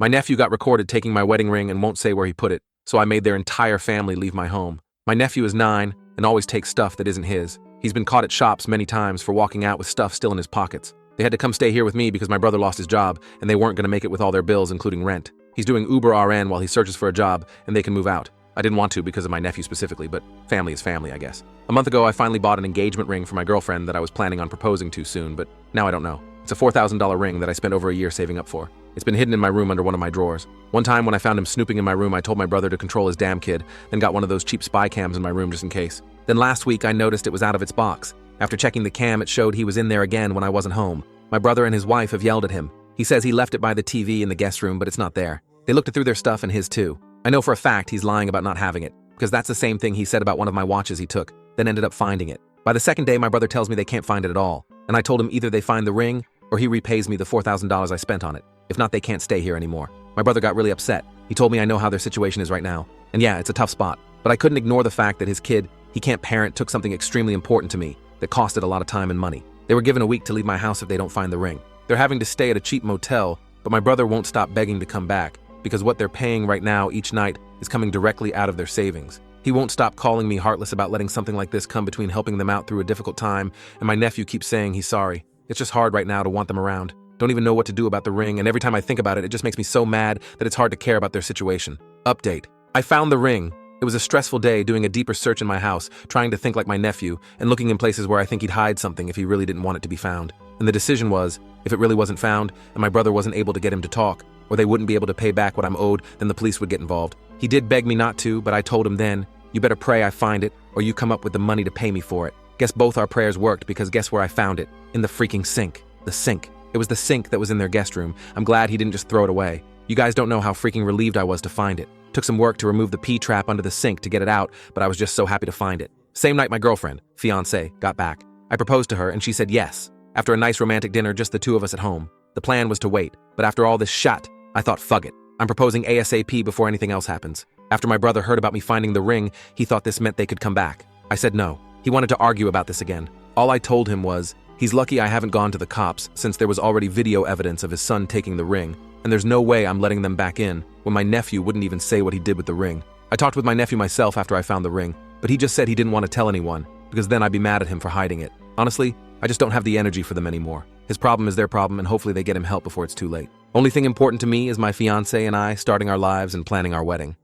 My nephew got recorded taking my wedding ring and won't say where he put it, so I made their entire family leave my home. My nephew is 9 and always takes stuff that isn't his. He's been caught at shops many times for walking out with stuff still in his pockets. They had to come stay here with me because my brother lost his job and they weren't going to make it with all their bills, including rent. He's doing Uber RN while he searches for a job and they can move out. I didn't want to because of my nephew specifically, but family is family, I guess. A month ago, I finally bought an engagement ring for my girlfriend that I was planning on proposing to soon, but now I don't know. It's a $4,000 ring that I spent over a year saving up for. It's been hidden in my room under one of my drawers. One time when I found him snooping in my room, I told my brother to control his damn kid, then got one of those cheap spy cams in my room just in case. Then last week, I noticed it was out of its box. After checking the cam, it showed he was in there again when I wasn't home. My brother and his wife have yelled at him. He says he left it by the TV in the guest room, but it's not there. They looked through their stuff and his too. I know for a fact he's lying about not having it, because that's the same thing he said about one of my watches he took, then ended up finding it. By the second day, my brother tells me they can't find it at all, and I told him either they find the ring or he repays me the $4,000 I spent on it. If not, they can't stay here anymore. My brother got really upset. He told me I know how their situation is right now. And yeah, it's a tough spot, but I couldn't ignore the fact that his kid he can't parent took something extremely important to me that costed a lot of time and money. They were given a week to leave my house if they don't find the ring. They're having to stay at a cheap motel, but my brother won't stop begging to come back because what they're paying right now each night is coming directly out of their savings. He won't stop calling me heartless about letting something like this come between helping them out through a difficult time, and my nephew keeps saying he's sorry. It's just hard right now to want them around. Don't even know what to do about the ring, and every time I think about it, it just makes me so mad that it's hard to care about their situation. Update. I found the ring. It was a stressful day doing a deeper search in my house, trying to think like my nephew, and looking in places where I think he'd hide something if he really didn't want it to be found. And the decision was, if it really wasn't found, and my brother wasn't able to get him to talk, or they wouldn't be able to pay back what I'm owed, then the police would get involved. He did beg me not to, but I told him then, you better pray I find it, or you come up with the money to pay me for it. Guess both our prayers worked because guess where I found it? In the freaking sink. The sink. It was the sink that was in their guest room. I'm glad he didn't just throw it away. You guys don't know how freaking relieved I was to find it. Took some work to remove the P-trap under the sink to get it out, but I was just so happy to find it. Same night my girlfriend, fiancé, got back. I proposed to her and she said yes. After a nice romantic dinner, just the two of us at home. The plan was to wait, but after all this shit, I thought fuck it. I'm proposing ASAP before anything else happens. After my brother heard about me finding the ring, he thought this meant they could come back. I said no. He wanted to argue about this again. All I told him was, he's lucky I haven't gone to the cops since there was already video evidence of his son taking the ring, and there's no way I'm letting them back in when my nephew wouldn't even say what he did with the ring. I talked with my nephew myself after I found the ring, but he just said he didn't want to tell anyone because then I'd be mad at him for hiding it. Honestly, I just don't have the energy for them anymore. His problem is their problem and hopefully they get him help before it's too late. Only thing important to me is my fiancé and I starting our lives and planning our wedding.